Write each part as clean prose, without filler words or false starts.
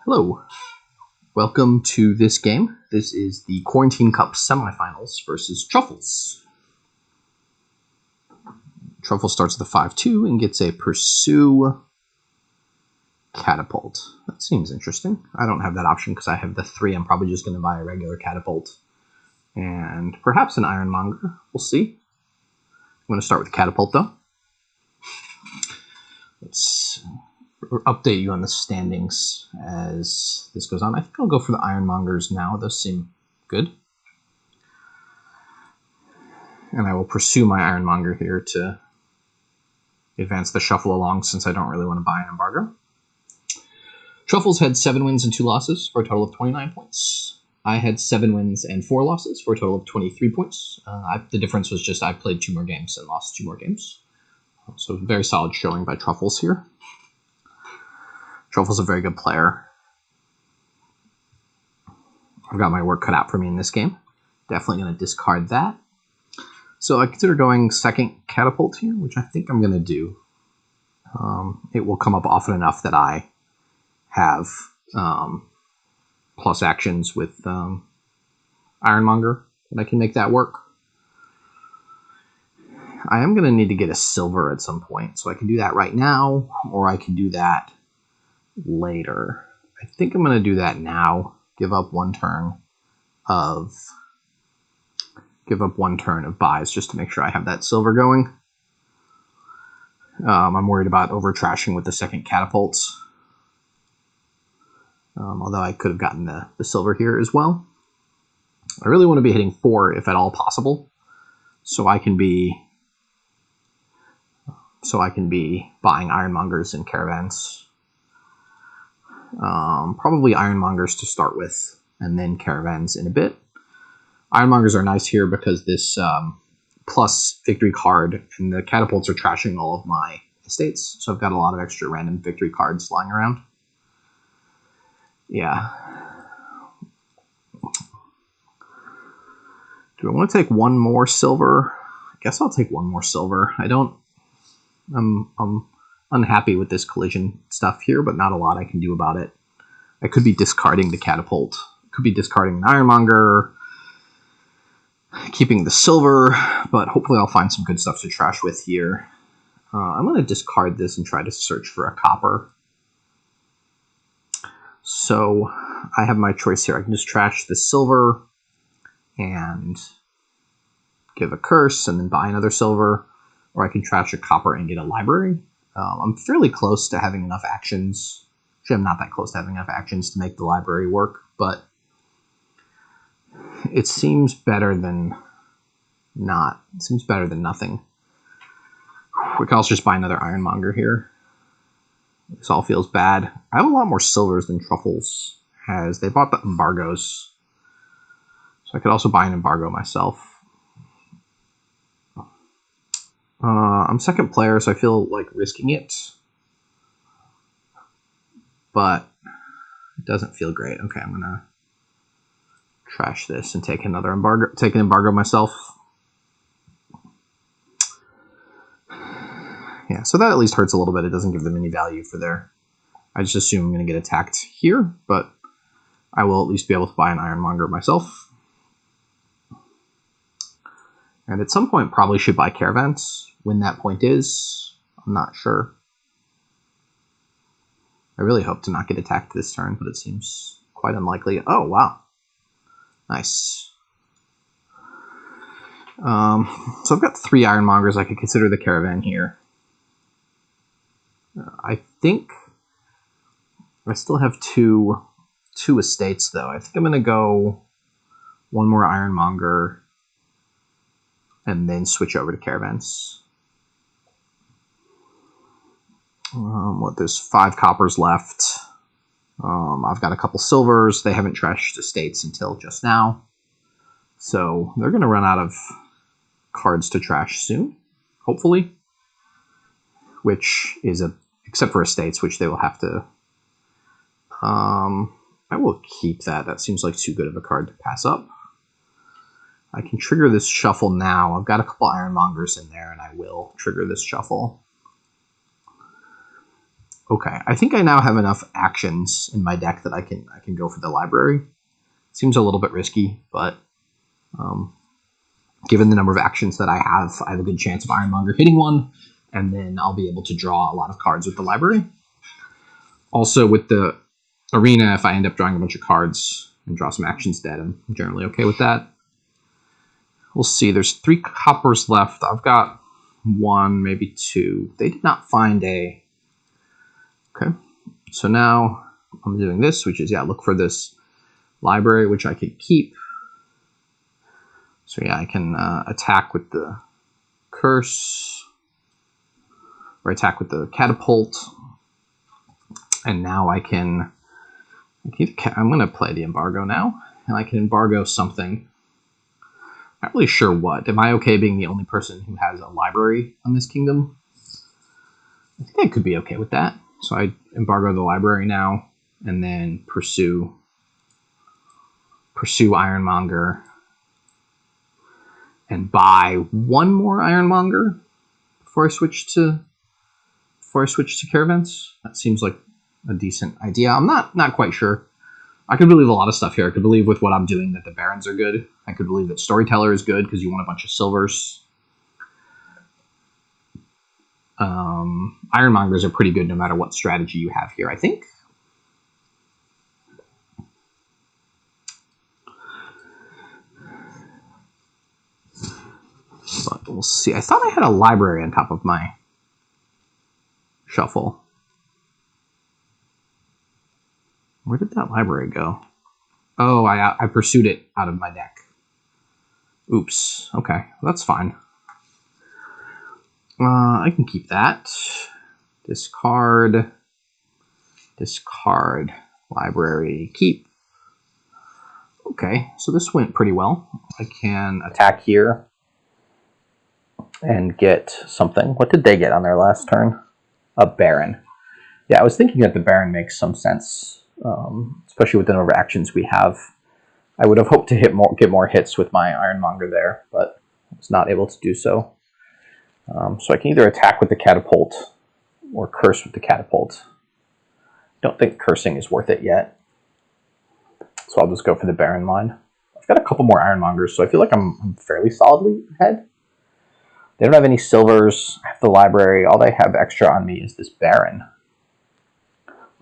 Hello, welcome to this game. This is the Quarantine Cup semifinals versus Truffles. Truffles starts with a 5-2 and gets a Pursue Catapult. That seems interesting. I don't have that option because I have the 3. I'm probably just going to buy a regular Catapult. And perhaps an Ironmonger. We'll see. I'm going to start with Catapult though. Let's update you on the standings as this goes on. I think I'll go for the Ironmongers now. Those seem good. And I will pursue my Ironmonger here to advance the shuffle along since I don't really want to buy an embargo. Truffles had 7 wins and 2 losses for a total of 29 points. I had 7 wins and 4 losses for a total of 23 points. The difference was just I played 2 more games and lost 2 more games. So very solid showing by Truffles here. Truffles is a very good player. I've got my work cut out for me in this game. Definitely going to discard that. So I consider going second Catapult here, which I think I'm going to do. It will come up often enough that I have plus actions with Ironmonger, and I can make that work. I am going to need to get a silver at some point, so I can do that right now, or I can do that later. I think I'm going to do that now. Give up one turn of buys just to make sure I have that silver going. I'm worried about over trashing with the second catapults. Although I could have gotten the silver here as well. I really want to be hitting 4 if at all possible, so I can be buying Ironmongers and Caravans. Probably Ironmongers to start with, and then Caravans in a bit. Ironmongers are nice here because this plus victory card, and the catapults are trashing all of my estates, so I've got a lot of extra random victory cards lying around. Yeah. Do I want to take one more silver? I guess I'll take one more silver. I'm unhappy with this collision stuff here, but not a lot I can do about it. I could be discarding the catapult. Could be discarding an Ironmonger, keeping the silver, but hopefully I'll find some good stuff to trash with here. I'm going to discard this and try to search for a copper. So I have my choice here. I can just trash the silver and give a curse and then buy another silver, or I can trash a copper and get a library. I'm fairly close to having enough actions. Actually, I'm not that close to having enough actions to make the library work, but it seems better than not. It seems better than nothing. We can also just buy another Ironmonger here. This all feels bad. I have a lot more silvers than Truffles has. They bought the embargoes, so I could also buy an embargo myself. I'm second player, so I feel like risking it, but it doesn't feel great. Okay, I'm gonna trash this and take another embargo. Take an embargo myself. Yeah, so that at least hurts a little bit. It doesn't give them any value for their. I just assume I'm going to get attacked here, but I will at least be able to buy an Ironmonger myself. And at some point, probably should buy Caravans. When that point is, I'm not sure. I really hope to not get attacked this turn, but it seems quite unlikely. Oh, wow. Nice. So I've got 3 Ironmongers. I could consider the Caravan here. I think I still have two estates, though. I think I'm going to go one more Ironmonger and then switch over to Caravans. There's 5 coppers left. I've got a couple silvers. They haven't trashed estates until just now. So they're going to run out of cards to trash soon, hopefully. Which is except for estates, which they will have to. I will keep that. That seems like too good of a card to pass up. I can trigger this shuffle now. I've got a couple Ironmongers in there, and I will trigger this shuffle. Okay, I think I now have enough actions in my deck that I can go for the library. Seems a little bit risky, but given the number of actions that I have a good chance of Ironmonger hitting one, and then I'll be able to draw a lot of cards with the library. Also, with the arena, if I end up drawing a bunch of cards and draw some actions dead, I'm generally okay with that. We'll see. There's 3 coppers left. I've got 1, maybe 2. They did not find a... Okay, so now I'm doing this, which is, look for this library, which I can keep. So I can attack with the curse, or attack with the catapult. And now I can... I'm going to play the embargo now, and I can embargo something. Not really sure what. Am I okay being the only person who has a library on this kingdom? I think I could be okay with that. So I embargo the library now, and then pursue Ironmonger, and buy 1 more Ironmonger before I switch to Caravans. That seems like a decent idea. I'm not quite sure. I could believe a lot of stuff here. I could believe with what I'm doing that the Barons are good. I could believe that Storyteller is good because you want a bunch of silvers. Ironmongers are pretty good no matter what strategy you have here, I think. But we'll see. I thought I had a library on top of my shuffle. Where did that library go? Oh, I pursued it out of my deck. Oops. Okay, well, that's fine. I can keep that. Discard. Discard. Library. Keep. Okay, so this went pretty well. I can attack here and get something. What did they get on their last turn? A Baron. Yeah, I was thinking that the Baron makes some sense, especially with the number of actions we have. I would have hoped to get more hits with my Ironmonger there, but I was not able to do so. So I can either attack with the catapult or curse with the catapult. Don't think cursing is worth it yet, so I'll just go for the Baron line. I've got a couple more Ironmongers, so I feel like I'm fairly solidly ahead. They don't have any silvers. I have the library. All they have extra on me is this Baron.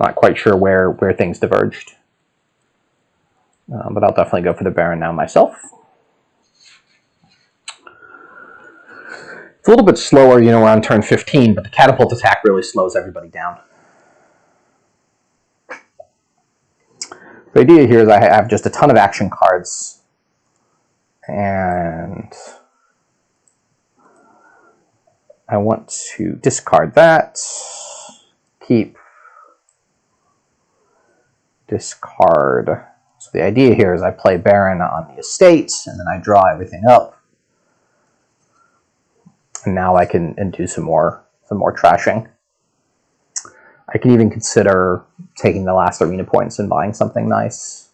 Not quite sure where things diverged. But I'll definitely go for the Baron now myself. It's a little bit slower, around turn 15, but the catapult attack really slows everybody down. The idea here is I have just a ton of action cards. And I want to discard that. Keep. Discard. So the idea here is I play Baron on the estate, and then I draw everything up. And now I can do some more trashing. I can even consider taking the last arena points and buying something nice.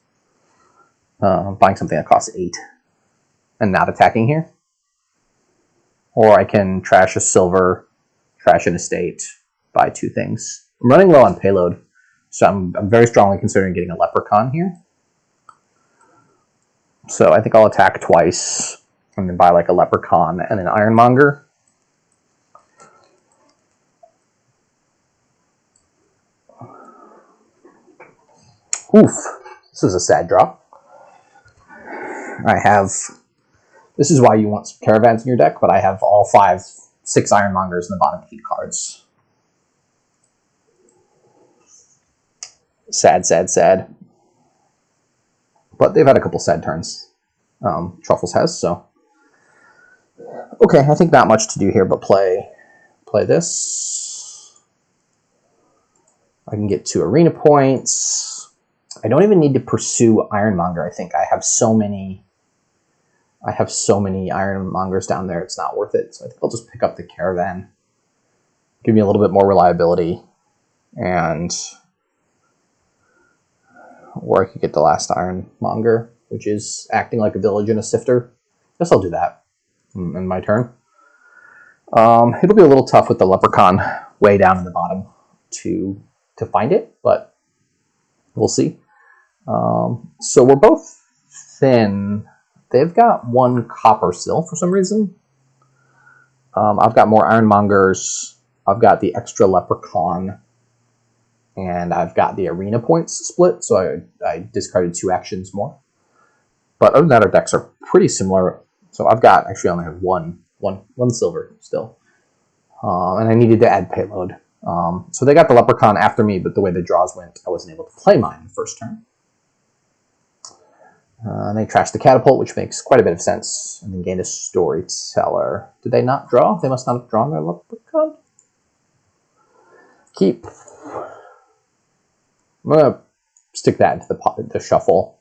Buying something that costs 8 and not attacking here. Or I can trash a silver, trash an estate, buy 2 things. I'm running low on payload, so I'm very strongly considering getting a Leprechaun here. So I think I'll attack twice and then buy like a Leprechaun and an Ironmonger. Oof, this is a sad draw. This is why you want some Caravans in your deck, but I have all 6 Ironmongers in the bottom 8 cards. Sad, sad, sad. But they've had a couple sad turns. Truffles has, so. Okay, I think not much to do here, but play this. I can get 2 arena points. I don't even need to pursue Ironmonger. I think I have so many Ironmongers down there, it's not worth it. So I think I'll just pick up the Caravan. Give me a little bit more reliability. Or I could get the last Ironmonger, which is acting like a village and a sifter. Guess I'll do that in my turn. It'll be a little tough with the Leprechaun way down in the bottom. to find it, but we'll see. So we're both thin. They've got one copper still for some reason. I've got more Ironmongers. I've got the extra Leprechaun. And I've got the arena points split, so I discarded 2 actions more. But other than that, our decks are pretty similar. So I've got, actually I only have one silver still. And I needed to add payload. So they got the Leprechaun after me, but the way the draws went, I wasn't able to play mine the first turn. And they trashed the Catapult, which makes quite a bit of sense, and then gained a Storyteller. Did they not draw? They must not have drawn their Leprechaun. Keep. I'm going to stick that into the shuffle.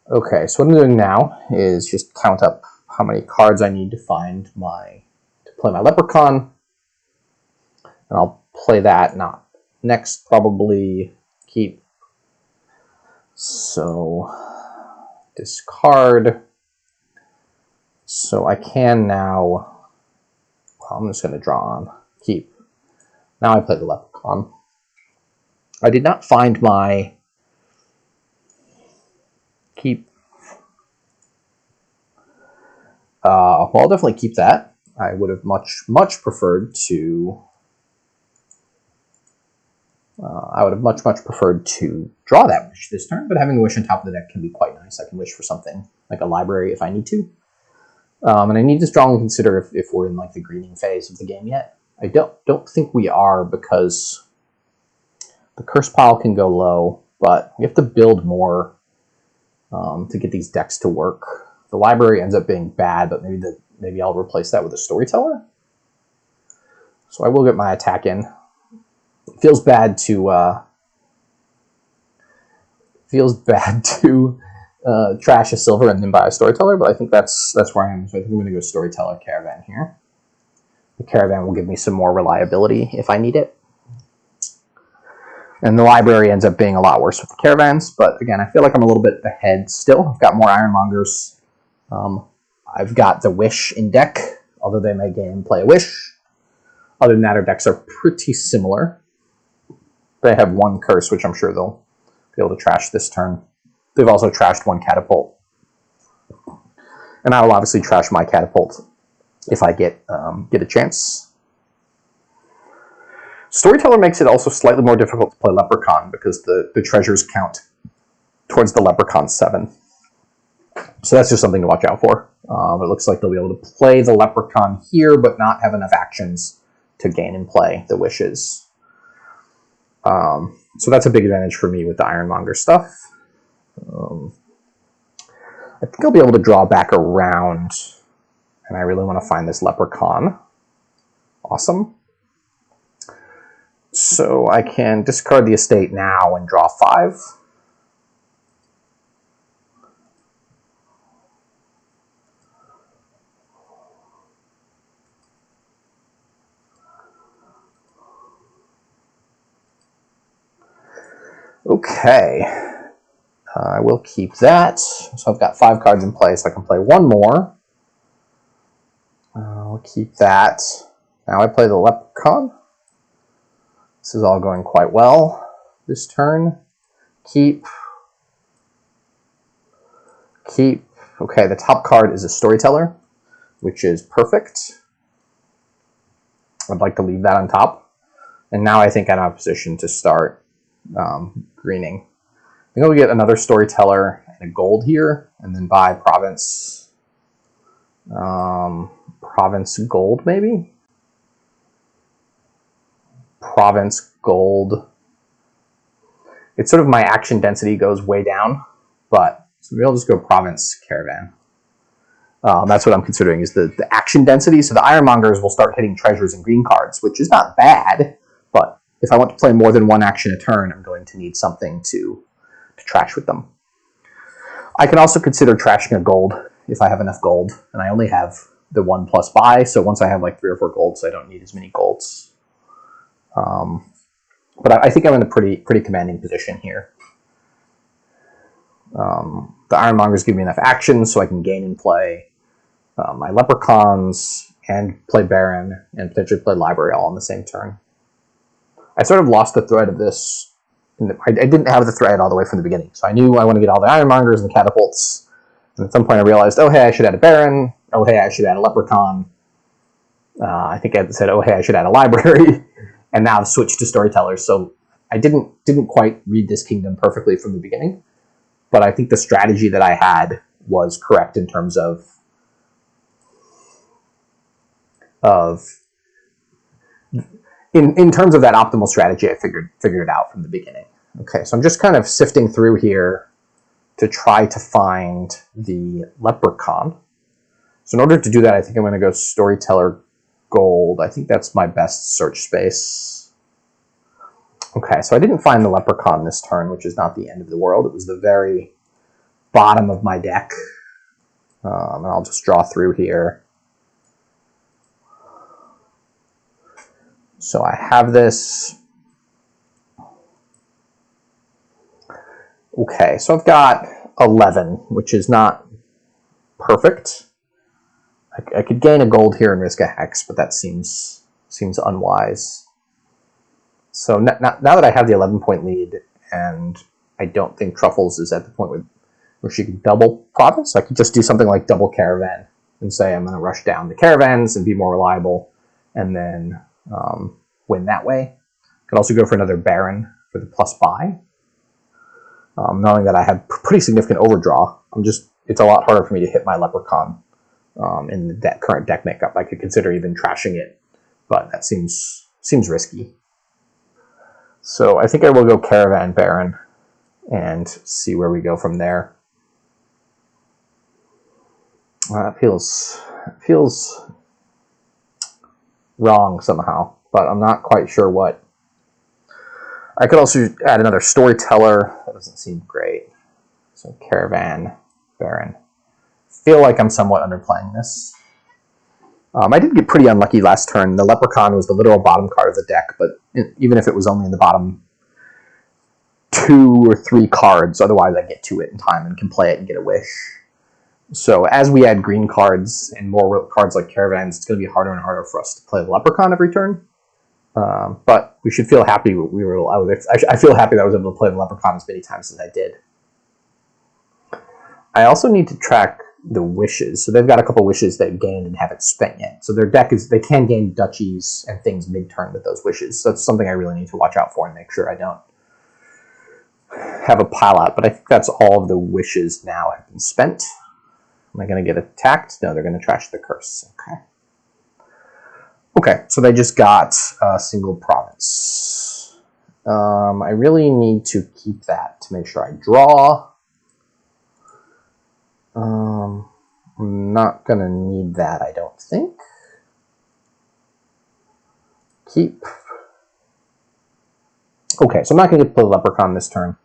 Okay, so what I'm doing now is just count up how many cards I need to find to play my Leprechaun. And I'll play that next, probably keep. So discard. So I can now, well, I'm just going to draw on keep. Now I play the Leprechaun. I did not find my keep. Well, I'll definitely keep that. I would have much preferred to. I would have much preferred to draw that wish this turn, but having a wish on top of the deck can be quite nice. I can wish for something like a library if I need to. And I need to strongly consider if we're in like the greening phase of the game yet. I don't think we are, because the curse pile can go low, but we have to build more to get these decks to work. The library ends up being bad, but maybe I'll replace that with a Storyteller. So I will get my attack in. It feels bad to trash a silver and then buy a Storyteller, but I think that's where I am. So I think I'm going to go Storyteller Caravan here. The Caravan will give me some more reliability if I need it. And the library ends up being a lot worse with the Caravans, but again, I feel like I'm a little bit ahead still. I've got more Ironmongers. I've got the Wish in deck, although they may gain and play a Wish. Other than that, our decks are pretty similar. They have one Curse, which I'm sure they'll be able to trash this turn. They've also trashed one Catapult. And I will obviously trash my Catapult if I get a chance. Storyteller makes it also slightly more difficult to play Leprechaun because the treasures count towards the Leprechaun 7. So that's just something to watch out for. It looks like they'll be able to play the Leprechaun here, but not have enough actions to gain and play the wishes. So that's a big advantage for me with the Ironmonger stuff. I think I'll be able to draw back around, and I really want to find this Leprechaun. Awesome. So I can discard the estate now and draw 5. Okay, I will keep that. So I've got 5 cards in play, so I can play one more. I'll keep that. Now I play the Leprechaun. This is all going quite well this turn. Keep. Okay, the top card is a Storyteller, which is perfect. I'd like to leave that on top. And now I think I'm in a position to start greening. I think I'll get another Storyteller and a gold here, and then buy Province. Province gold, maybe? Province gold. It's sort of my action density goes way down, but so maybe I'll just go Province Caravan. That's what I'm considering is the action density. So the Ironmongers will start hitting treasures and green cards, which is not bad, but if I want to play more than one action a turn, I'm going to need something to trash with them. I can also consider trashing a gold if I have enough gold, and I only have the 1+ buy, so once I have like 3 or 4 golds, I don't need as many golds. But I think I'm in a pretty commanding position here. The Ironmongers give me enough actions so I can gain and play my Leprechauns and play Baron and potentially play Library all on the same turn. I sort of lost the thread of this. I didn't have the thread all the way from the beginning, so I knew I want to get all the Ironmongers and the catapults. And at some point I realized, oh, hey, I should add a Baron. Oh, hey, I should add a Leprechaun. I think I said, oh, hey, I should add a library. And now I've switched to storytellers. So I didn't quite read this kingdom perfectly from the beginning. But I think the strategy that I had was correct in terms of in terms of that optimal strategy. I figured it out from the beginning. Okay, so I'm just kind of sifting through here to try to find the Leprechaun. So in order to do that, I think I'm going to go Storyteller Gold. I think that's my best search space. Okay, so I didn't find the Leprechaun this turn, which is not the end of the world. It was the very bottom of my deck. And I'll just draw through here. So I have this. Okay, so I've got 11, which is not perfect. I could gain a gold here and risk a hex, but that seems unwise. So now that I have the 11-point lead, and I don't think Truffles is at the point where she can double province, I could just do something like double caravan and say I'm going to rush down the caravans and be more reliable, and then win that way. Could also go for another Baron for the plus buy, knowing that I have pretty significant overdraw. It's a lot harder for me to hit my Leprechaun in the current deck makeup. I could consider even trashing it, but that seems risky. So I think I will go Caravan Baron and see where we go from there. It feels wrong somehow, but I'm not quite sure what. I could also add another Storyteller. That doesn't seem great. So Caravan Baron. Feel like I'm somewhat underplaying this. I did get pretty unlucky last turn. The Leprechaun was the literal bottom card of the deck, but even if it was only in the bottom 2 or 3 cards, otherwise I get to it in time and can play it and get a wish. So as we add green cards and more cards like Caravans, it's going to be harder and harder for us to play the Leprechaun every turn. But we should feel happy I feel happy that I was able to play the Leprechaun as many times as I did. I also need to track the wishes. So they've got a couple wishes they've gained and haven't spent yet. So their deck they can gain duchies and things mid-turn with those wishes. So that's something I really need to watch out for and make sure I don't have a pile out. But I think that's all of the wishes now have been spent. Am I going to get attacked? No, they're going to trash the curse. Okay, so they just got a single province. I really need to keep that to make sure I draw. I'm not going to need that, I don't think. Keep. Okay, so I'm not going to get the Leprechaun this turn.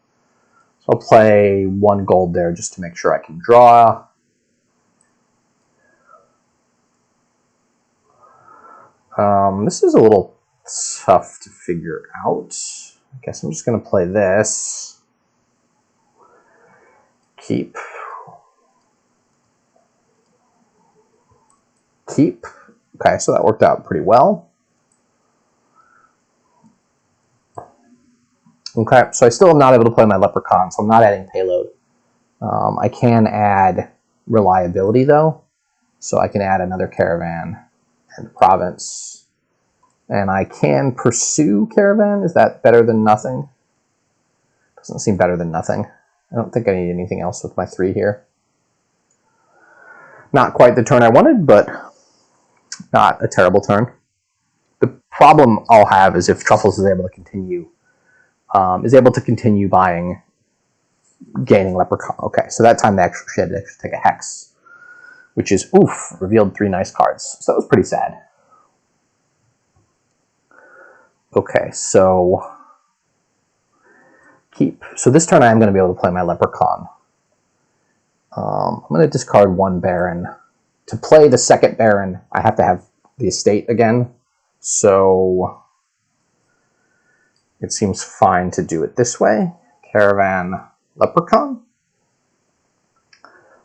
So I'll play 1 gold there just to make sure I can draw. This is a little tough to figure out. I guess I'm just going to play this. Keep. Okay, so that worked out pretty well. Okay, so I still am not able to play my Leprechaun, so I'm not adding payload. I can add reliability, though. So I can add another caravan and province. And I can pursue caravan. Is that better than nothing? Doesn't seem better than nothing. I don't think I need anything else with my 3 here. Not quite the turn I wanted, but not a terrible turn. The problem I'll have is if Truffles is able to continue buying, gaining Leprechaun. Okay, so that time they actually had to take a hex, which is, revealed 3 nice cards. So that was pretty sad. Okay, so keep. So this turn I am going to be able to play my Leprechaun. I'm going to discard 1 Baron. To play the second Baron, I have to have the estate again. So it seems fine to do it this way. Caravan, Leprechaun.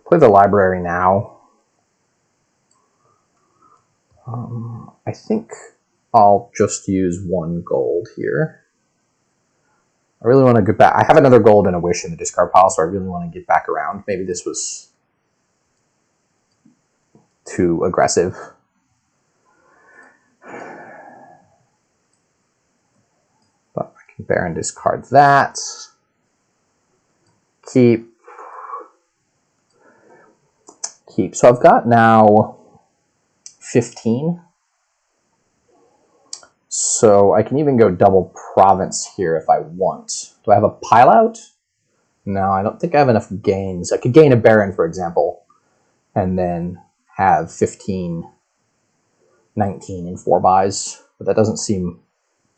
Play the library now. I think I'll just use 1 gold here. I really want to get back. I have another gold and a wish in the discard pile, so I really want to get back around. Maybe this was too aggressive. But I can Baron discard that. Keep. So I've got now 15. So I can even go double province here if I want. Do I have a pile out? No, I don't think I have enough gains. I could gain a Baron, for example, and then have 15, 19 in 4 buys. But that doesn't seem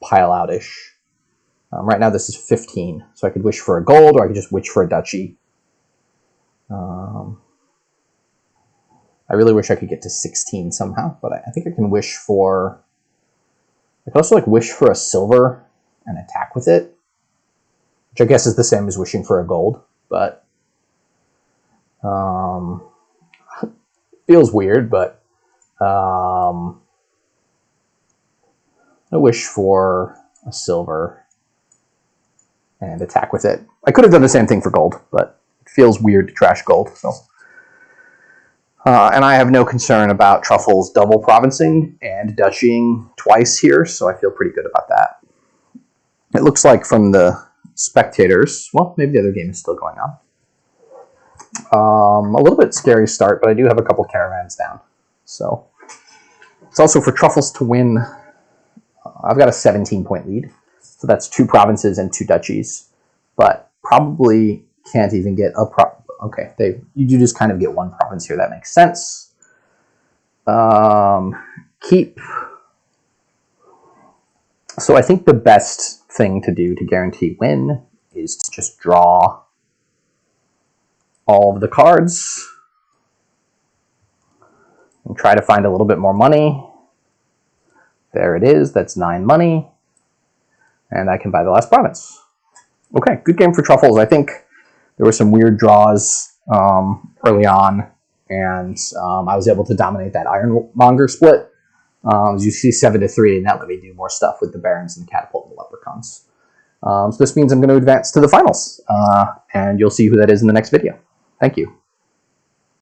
pile out-ish. Right now this is 15, so I could wish for a gold, or I could just wish for a duchy. I really wish I could get to 16 somehow, but I think I can wish for... I could also like wish for a silver and attack with it, which I guess is the same as wishing for a gold, but feels weird, but I wish for a silver and attack with it. I could have done the same thing for gold, but it feels weird to trash gold, so... and I have no concern about Truffles double provincing and duchying twice here, so I feel pretty good about that. It looks like from the spectators, well, maybe the other game is still going on. A little bit scary start, but I do have a couple caravans down. So it's also for Truffles to win. I've got a 17-point lead, so that's 2 provinces and 2 duchies, but probably can't even get a okay, you do just kind of get 1 province here. That makes sense. Keep. So I think the best thing to do to guarantee win is to just draw all of the cards and try to find a little bit more money. There it is. That's 9 money. And I can buy the last province. Okay, good game for Truffles. I think there were some weird draws early on, and I was able to dominate that Ironmonger split. As you see, 7-3, and that let me do more stuff with the Barons and the Catapult and the Leprechauns. So this means I'm going to advance to the finals, and you'll see who that is in the next video. Thank you.